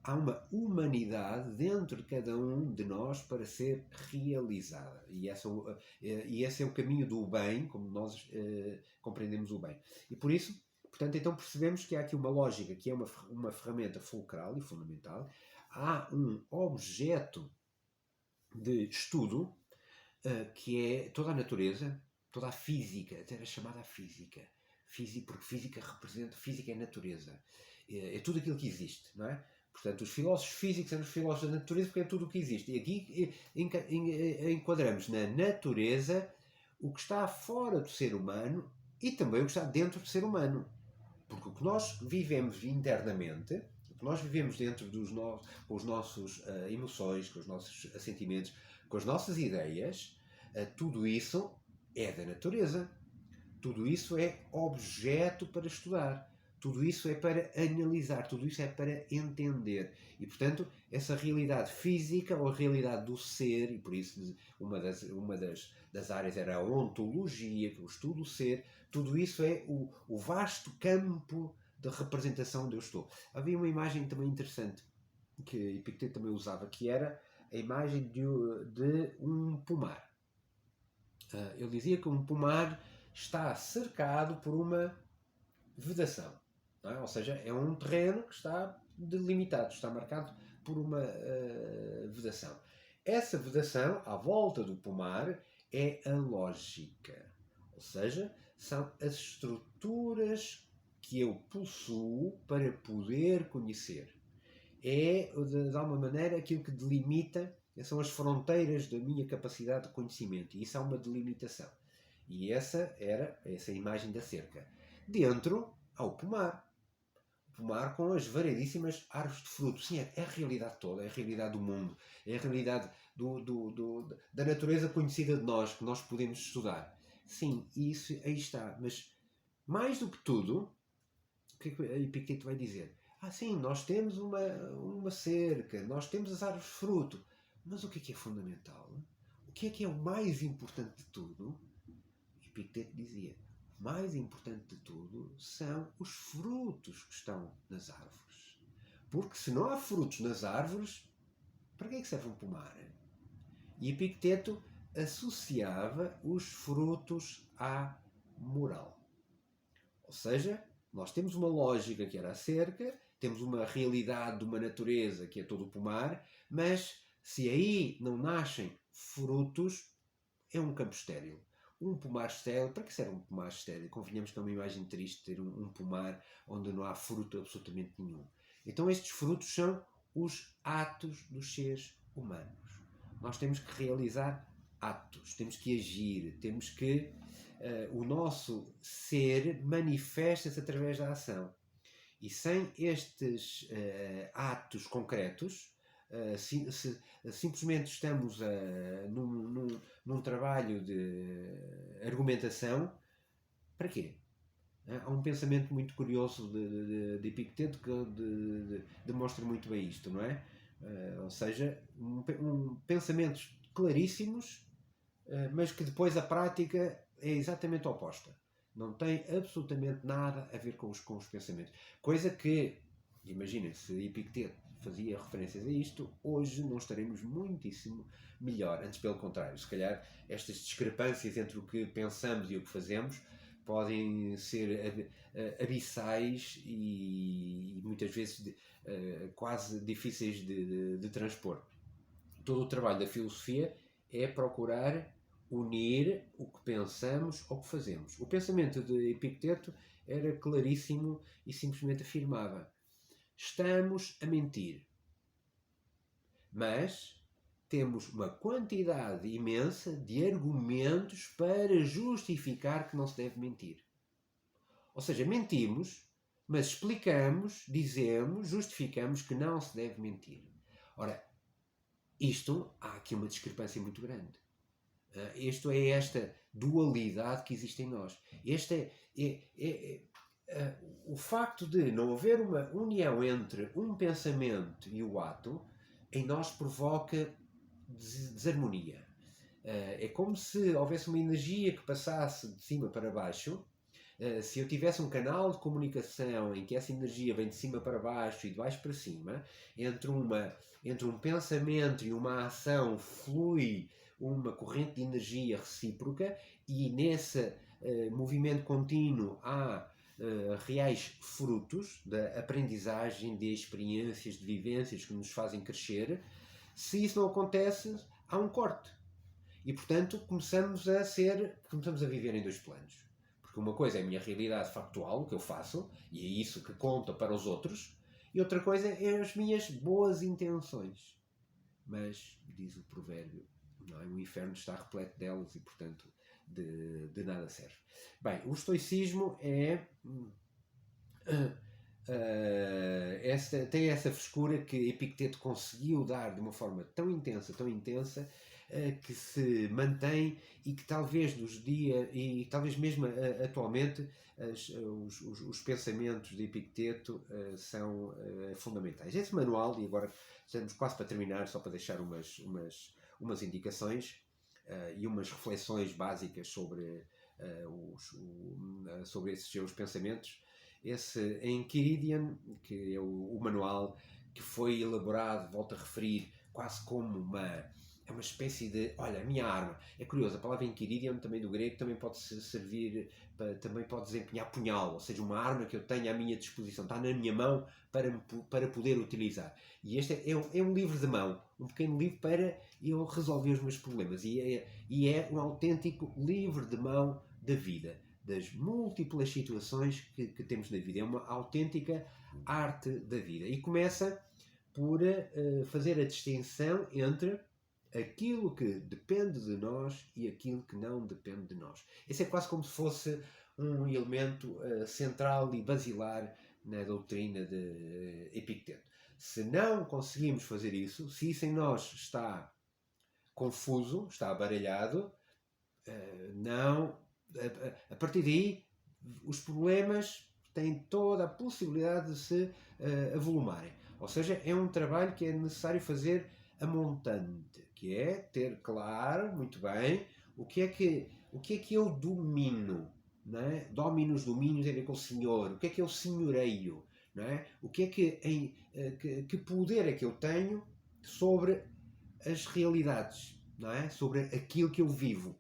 há uma humanidade dentro de cada um de nós para ser realizada. E esse é o caminho do bem, como nós compreendemos o bem. E por isso, portanto, então percebemos que há aqui uma lógica, que é uma ferramenta fulcral e fundamental. Há um objeto de estudo que é toda a natureza, toda a física, até era chamada a física. Porque física é natureza. É tudo aquilo que existe, não é? Portanto, os filósofos físicos são os filósofos da natureza porque é tudo o que existe. E aqui enquadramos na natureza o que está fora do ser humano e também o que está dentro do ser humano. Porque o que nós vivemos internamente, o que nós vivemos dentro com as nossas emoções, com os nossos sentimentos, com as nossas ideias, tudo isso é da natureza. Tudo isso é objeto para estudar. Tudo isso é para analisar. Tudo isso é para entender. E, portanto, essa realidade física ou a realidade do ser, e por isso uma das áreas era a ontologia, o estudo do ser, tudo isso é o vasto campo de representação onde eu estou. Havia uma imagem também interessante que Epicteto também usava, que era a imagem de um pomar. Ele dizia que um pomar está cercado por uma vedação. Não é? Ou seja, é um terreno que está delimitado, está marcado por uma vedação. Essa vedação, à volta do pomar, é a lógica. Ou seja, são as estruturas que eu possuo para poder conhecer. É, de alguma maneira, aquilo que delimita, são as fronteiras da minha capacidade de conhecimento. E isso é uma delimitação. E essa era essa imagem da cerca. Dentro há o pomar. O pomar com as variedíssimas árvores de frutos. Sim, é a realidade toda, é a realidade do mundo, é a realidade da natureza conhecida de nós, que nós podemos estudar. Sim, isso aí está. Mas, mais do que tudo, o que é que Epicteto vai dizer? Sim, nós temos uma cerca, nós temos as árvores de fruto. Mas o que é fundamental? O que é o mais importante de tudo? Epicteto dizia, mais importante de tudo são os frutos que estão nas árvores. Porque se não há frutos nas árvores, para que é que serve um pomar? E Epicteto associava os frutos à moral. Ou seja, nós temos uma lógica que era a cerca, temos uma realidade de uma natureza que é todo o pomar, mas se aí não nascem frutos, é um campo estéril. Um pomar estéril, para que serve um pomar estéril? Convenhamos que é uma imagem triste ter um pomar onde não há fruto absolutamente nenhum. Então estes frutos são os atos dos seres humanos. Nós temos que realizar atos, temos que agir, temos que... o nosso ser manifesta-se através da ação. E sem estes atos concretos, simplesmente estamos num trabalho de argumentação, para quê? Há um pensamento muito curioso de Epicteto que demonstra muito bem isto, não é? Ou seja, pensamentos claríssimos, mas que depois a prática é exatamente oposta. Não tem absolutamente nada a ver com os pensamentos. Coisa que, imaginem, se Epicteto fazia referências a isto, hoje não estaremos muitíssimo melhor. Antes, pelo contrário, se calhar estas discrepâncias entre o que pensamos e o que fazemos podem ser abissais e muitas vezes quase difíceis de transpor. Todo o trabalho da filosofia é procurar unir o que pensamos ao que fazemos. O pensamento de Epicteto era claríssimo e simplesmente afirmava: estamos a mentir, mas temos uma quantidade imensa de argumentos para justificar que não se deve mentir. Ou seja, mentimos, mas explicamos, dizemos, justificamos que não se deve mentir. Ora, há aqui uma discrepância muito grande. Isto é esta dualidade que existe em nós. Este o facto de não haver uma união entre um pensamento e o ato em nós provoca desarmonia. É como se houvesse uma energia que passasse de cima para baixo. Se eu tivesse um canal de comunicação em que essa energia vem de cima para baixo e de baixo para cima, entre um pensamento e uma ação flui uma corrente de energia recíproca, e nesse movimento contínuo há reais frutos da aprendizagem, de experiências, de vivências que nos fazem crescer. Se isso não acontece, há um corte. E, portanto, começamos a viver em dois planos. Porque uma coisa é a minha realidade factual, o que eu faço, e é isso que conta para os outros, e outra coisa é as minhas boas intenções. Mas, diz o provérbio, não é? O inferno está repleto delas e, portanto, de nada serve. Bem, o estoicismo tem essa frescura que Epicteto conseguiu dar de uma forma tão intensa, que se mantém, e que talvez nos dias, e talvez mesmo atualmente, os pensamentos de Epicteto são fundamentais. Esse manual, e agora estamos quase para terminar, só para deixar umas indicações e umas reflexões básicas sobre esses seus pensamentos. Esse Enchiridion, que é o manual que foi elaborado, volto a referir, quase como uma espécie de, olha, a minha arma. É curioso, a palavra Enchiridion, também do grego, também pode servir, também pode desempenhar punhal, ou seja, uma arma que eu tenho à minha disposição, está na minha mão para poder utilizar. E este é um livro de mão, um pequeno livro para eu resolver os meus problemas. E é um autêntico livro de mão da vida, das múltiplas situações que temos na vida. É uma autêntica arte da vida. E começa por fazer a distinção entre aquilo que depende de nós e aquilo que não depende de nós. Esse é quase como se fosse um elemento central e basilar na doutrina de Epicteto. Se não conseguimos fazer isso, se isso em nós está confuso, está abaralhado, a partir daí os problemas têm toda a possibilidade de se avolumarem. Ou seja, é um trabalho que é necessário fazer a montante, que é ter claro, muito bem, o que é que eu domino. Não é? Dominus, domínio, tem a ver com o senhor. O que é o senhoreio? Não é? O que é que poder é que eu tenho sobre as realidades, não é? Sobre aquilo que eu vivo.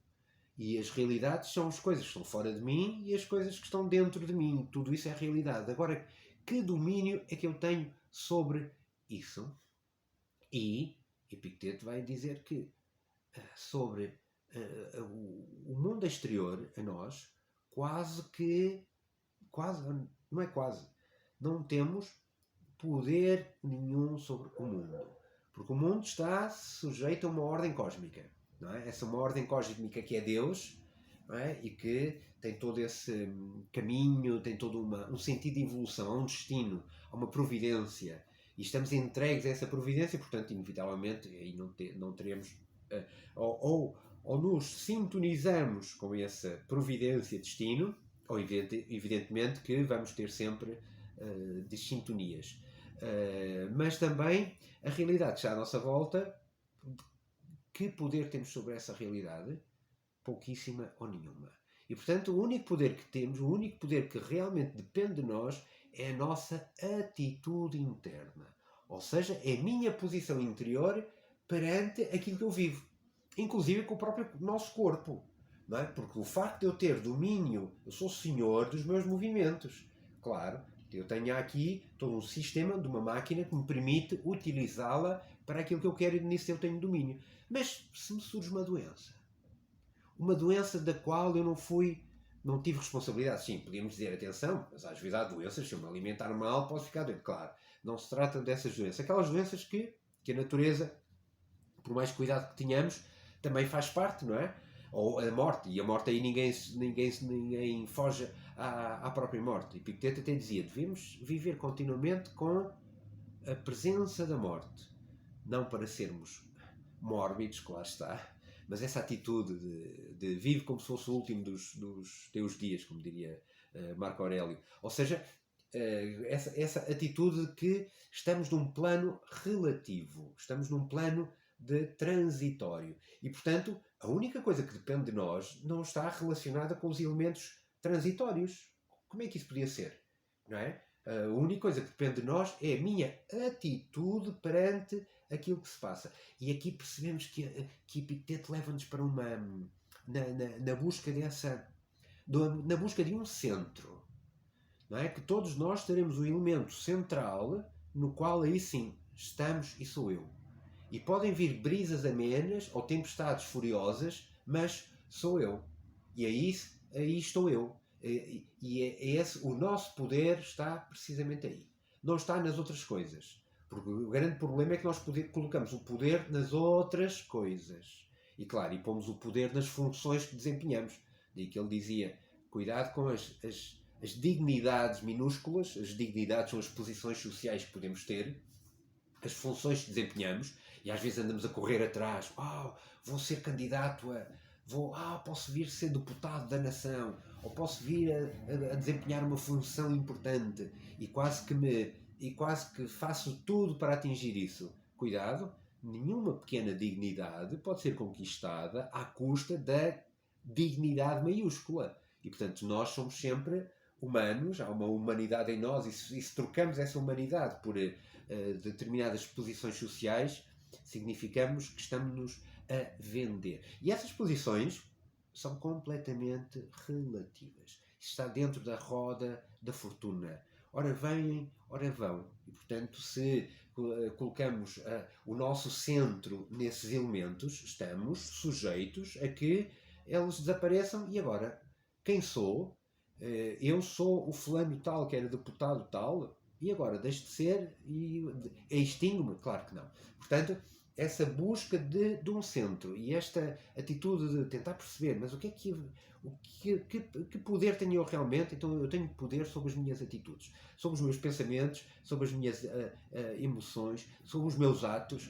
E as realidades são as coisas que estão fora de mim e as coisas que estão dentro de mim. Tudo isso é realidade. Agora, que domínio é que eu tenho sobre isso? E Epicteto vai dizer que sobre o mundo exterior a nós, não temos poder nenhum sobre o mundo. Porque o mundo está sujeito a uma ordem cósmica. Não é? Essa é uma ordem cósmica que é Deus, não é? E que tem todo esse caminho, tem todo um sentido de evolução, há um destino, há uma providência. E estamos entregues a essa providência, portanto, inevitavelmente, aí não teremos... ou nos sintonizamos com essa providência, destino, ou evidentemente que vamos ter sempre dessintonias. Mas também a realidade que está à nossa volta, que poder temos sobre essa realidade? Pouquíssima ou nenhuma. E, portanto, o único poder que temos, o único poder que realmente depende de nós, é a nossa atitude interna. Ou seja, é a minha posição interior perante aquilo que eu vivo. Inclusive com o próprio nosso corpo. Não é? Porque o facto de eu ter domínio, eu sou senhor dos meus movimentos. Claro, eu tenho aqui todo um sistema de uma máquina que me permite utilizá-la para aquilo que eu quero, e nisso eu tenho domínio. Mas se me surge uma doença da qual eu não tive responsabilidade, sim, podíamos dizer, atenção, mas às vezes há doenças, se eu me alimentar mal, posso ficar doente. Claro, não se trata dessas doenças. Aquelas doenças que a natureza, por mais cuidado que tenhamos, também faz parte, não é? Ou a morte, e a morte aí ninguém foge à própria morte. Epicteto até dizia, devemos viver continuamente com a presença da morte, não para sermos mórbidos, claro está, mas essa atitude de vive como se fosse o último dos teus dias, como diria Marco Aurélio. Ou seja, essa atitude de que estamos num plano relativo, estamos num plano de transitório. E, portanto, a única coisa que depende de nós não está relacionada com os elementos transitórios. Como é que isso podia ser? Não é? A única coisa que depende de nós é a minha atitude perante aquilo que se passa. E aqui percebemos que Epicteto leva-nos para uma... na busca dessa... na busca de um centro. Não é? Que todos nós teremos o elemento central no qual aí sim estamos e sou eu. E podem vir brisas amenas ou tempestades furiosas, mas sou eu. E aí estou eu. E o nosso poder está precisamente aí. Não está nas outras coisas. Porque o grande problema é que nós colocamos o poder nas outras coisas. E claro, e pomos o poder nas funções que desempenhamos. Daí que ele dizia, cuidado com as dignidades minúsculas. As dignidades são as posições sociais que podemos ter, as funções que desempenhamos, e às vezes andamos a correr atrás. Vou ser candidato posso vir ser deputado da nação, ou posso vir a desempenhar uma função importante, e quase que faço tudo para atingir isso. Cuidado, nenhuma pequena dignidade pode ser conquistada à custa da dignidade maiúscula. E portanto nós somos sempre humanos, há uma humanidade em nós, e se trocamos essa humanidade por determinadas posições sociais, significamos que estamos-nos a vender. E essas posições são completamente relativas. Isto está dentro da roda da fortuna. Ora vêm, ora vão. E, portanto, se colocamos o nosso centro nesses elementos, estamos sujeitos a que eles desapareçam. E agora, quem sou? Eu sou o fulano tal, que era deputado tal, e agora deixo de ser e extingo-me? Claro que não. Portanto, essa busca de um centro e esta atitude de tentar perceber, mas que poder tenho eu realmente? Então eu tenho poder sobre as minhas atitudes, sobre os meus pensamentos, sobre as minhas emoções, sobre os meus atos,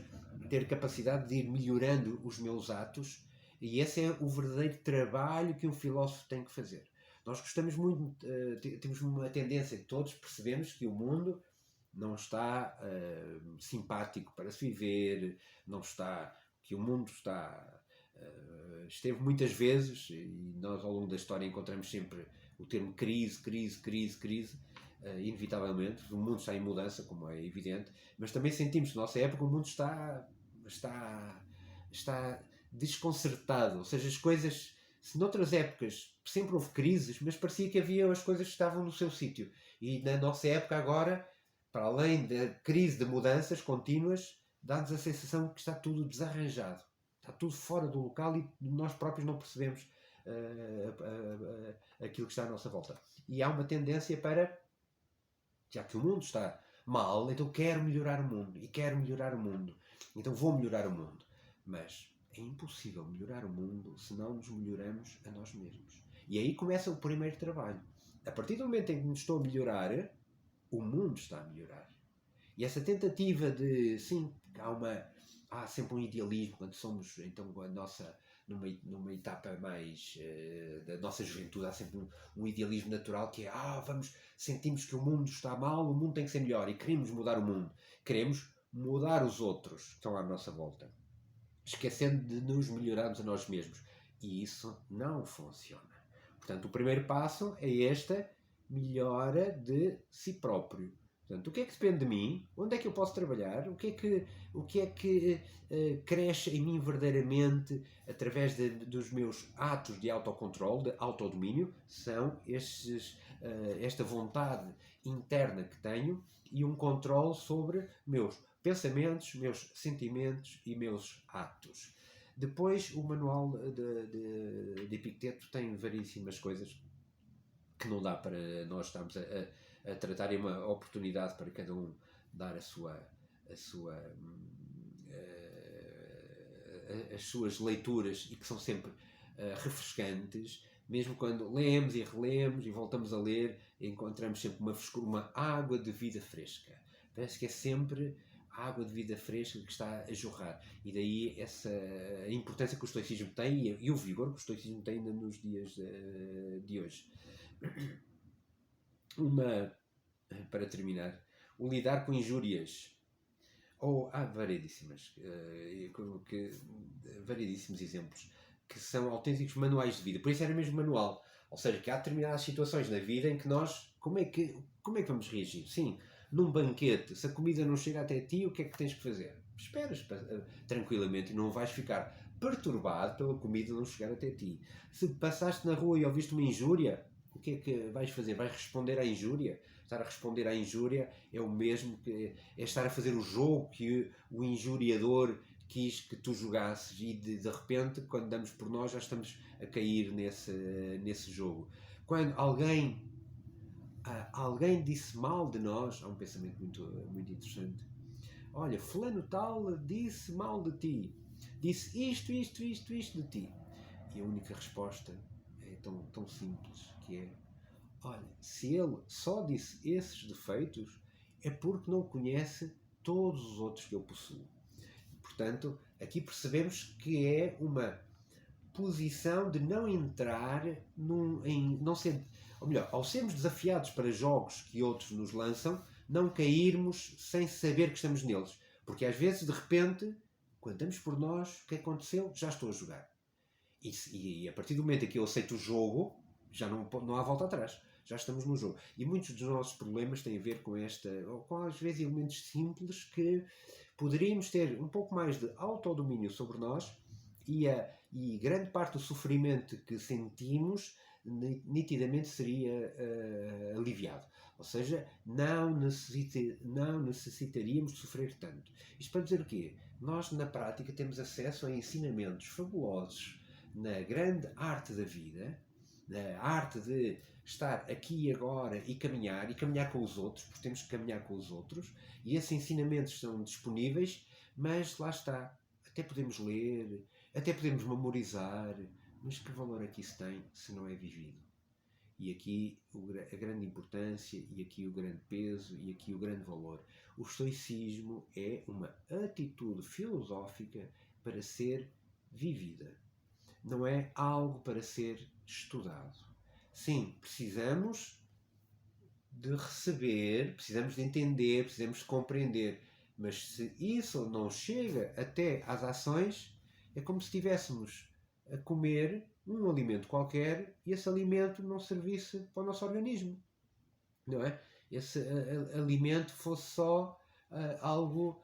ter capacidade de ir melhorando os meus atos, e esse é o verdadeiro trabalho que um filósofo tem que fazer. Nós gostamos muito, temos uma tendência, todos percebemos que o mundo não está simpático para se viver, não está, que o mundo esteve muitas vezes, e nós ao longo da história encontramos sempre o termo crise, inevitavelmente, o mundo está em mudança, como é evidente, mas também sentimos que na nossa época o mundo está desconcertado, ou seja, as coisas, se noutras épocas sempre houve crises, mas parecia que as coisas estavam no seu sítio, e na nossa época agora, para além da crise de mudanças contínuas, dá-nos a sensação que está tudo desarranjado, está tudo fora do local e nós próprios não percebemos aquilo que está à nossa volta. E há uma tendência para, já que o mundo está mal, então quero melhorar o mundo, e quero melhorar o mundo, então vou melhorar o mundo. Mas é impossível melhorar o mundo se não nos melhoramos a nós mesmos. E aí começa o primeiro trabalho. A partir do momento em que me estou a melhorar, o mundo está a melhorar. E essa tentativa de, sim, há sempre um idealismo quando somos, então, numa etapa mais da nossa juventude, há sempre um idealismo natural que é, sentimos que o mundo está mal, o mundo tem que ser melhor, e queremos mudar o mundo. Queremos mudar os outros que estão à nossa volta, esquecendo de nos melhorarmos a nós mesmos. E isso não funciona. Portanto, o primeiro passo é esta melhora de si próprio. Portanto, o que é que depende de mim? Onde é que eu posso trabalhar? O que é que cresce em mim verdadeiramente através dos meus atos de autocontrole, de autodomínio? São esta vontade interna que tenho e um controle sobre meus pensamentos, meus sentimentos e meus atos. Depois, o manual de Epicteto tem variedíssimas coisas que não dá para nós estarmos a tratar, é uma oportunidade para cada um dar as suas leituras, e que são sempre refrescantes. Mesmo quando lemos e relemos e voltamos a ler, encontramos sempre uma frescura, uma água de vida fresca. Parece que é sempre a água de vida fresca que está a jorrar. E daí a importância que o estoicismo tem e o vigor que o estoicismo tem nos dias de hoje. Uma para terminar, o lidar com injúrias. Ou há variedíssimos exemplos que são autênticos manuais de vida. Por isso era mesmo manual. Ou seja, que há determinadas situações na vida em que nós, como é que vamos reagir? Sim, num banquete, se a comida não chega até ti, o que é que tens que fazer? Esperas tranquilamente e não vais ficar perturbado pela comida não chegar até ti. Se passaste na rua e ouviste uma injúria, o que é que vais fazer? Vais responder à injúria? Estar a responder à injúria é o mesmo que é estar a fazer o jogo que o injuriador quis que tu jogasses e de repente, quando damos por nós, já estamos a cair nesse jogo. Quando alguém disse mal de nós, há um pensamento muito interessante. Olha, fulano tal disse mal de ti, disse isto de ti. E a única resposta é tão simples, que é: olha, se ele só disse esses defeitos, é porque não conhece todos os outros que eu possuo. Portanto, aqui percebemos que é uma posição de não entrar não ser, ou melhor, ao sermos desafiados para jogos que outros nos lançam, não cairmos sem saber que estamos neles. Porque às vezes, de repente, quando damos por nós, o que aconteceu? Já estou a jogar. E a partir do momento em que eu aceito o jogo, já não há volta atrás. Já estamos no jogo. E muitos dos nossos problemas têm a ver com com às vezes elementos simples que poderíamos ter um pouco mais de autodomínio sobre nós e grande parte do sofrimento que sentimos nitidamente seria aliviado. Ou seja, não necessitaríamos de sofrer tanto. Isto para dizer o quê? Nós, na prática, temos acesso a ensinamentos fabulosos na grande arte da vida, na arte de estar aqui e agora e caminhar com os outros, porque temos que caminhar com os outros, e esses ensinamentos são disponíveis, mas lá está, até podemos ler, até podemos memorizar, mas que valor é que isso tem se não é vivido? E aqui a grande importância, e aqui o grande peso, e aqui o grande valor. O estoicismo é uma atitude filosófica para ser vivida. Não é algo para ser estudado. Sim, precisamos de receber, precisamos de entender, precisamos de compreender. Mas se isso não chega até às ações, é como se estivéssemos a comer um alimento qualquer e esse alimento não servisse para o nosso organismo. Não é? Esse alimento fosse só algo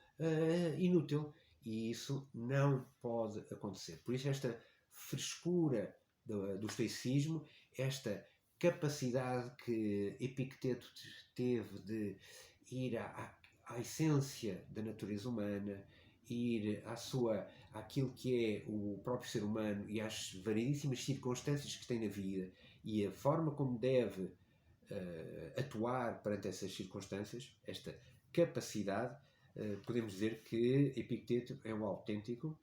inútil. E isso não pode acontecer. Por isso esta frescura do estoicismo, esta capacidade que Epicteto teve de ir à essência da natureza humana, ir àquilo que é o próprio ser humano e às variedíssimas circunstâncias que tem na vida e a forma como deve atuar perante essas circunstâncias, esta capacidade, podemos dizer que Epicteto é um autêntico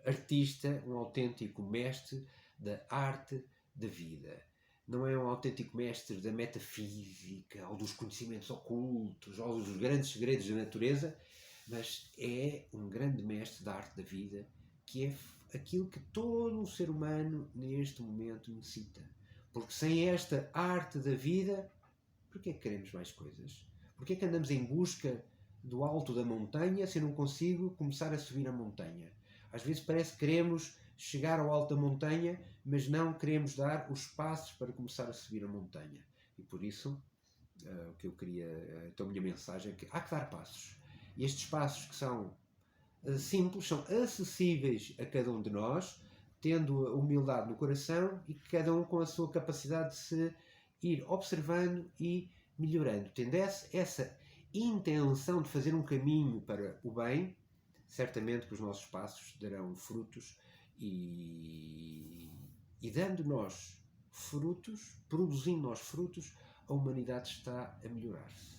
artista, um autêntico mestre da arte da vida. Não é um autêntico mestre da metafísica, ou dos conhecimentos ocultos, ou dos grandes segredos da natureza, mas é um grande mestre da arte da vida, que é aquilo que todo o ser humano neste momento necessita. Porque sem esta arte da vida, porquê é que queremos mais coisas? Porquê é que andamos em busca do alto da montanha se eu não consigo começar a subir a montanha? Às vezes parece que queremos chegar ao alto da montanha, mas não queremos dar os passos para começar a subir a montanha. E por isso, o que eu queria, então a minha mensagem é que há que dar passos. E estes passos que são simples, são acessíveis a cada um de nós, tendo a humildade no coração e cada um com a sua capacidade de se ir observando e melhorando. Tendo essa intenção de fazer um caminho para o bem, certamente que os nossos passos darão frutos e dando nós frutos, produzindo nós frutos, a humanidade está a melhorar-se.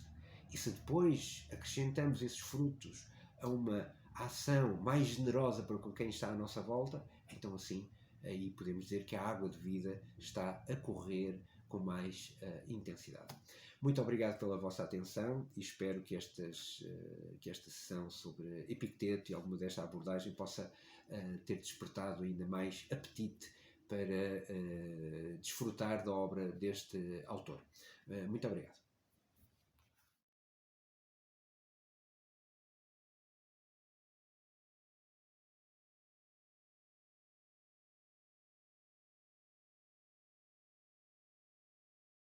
E se depois acrescentamos esses frutos a uma ação mais generosa para com quem está à nossa volta, então assim, aí podemos dizer que a água de vida está a correr com mais intensidade. Muito obrigado pela vossa atenção e espero que esta sessão sobre Epicteto e alguma desta abordagem possa ter despertado ainda mais apetite para desfrutar da obra deste autor. Muito obrigado.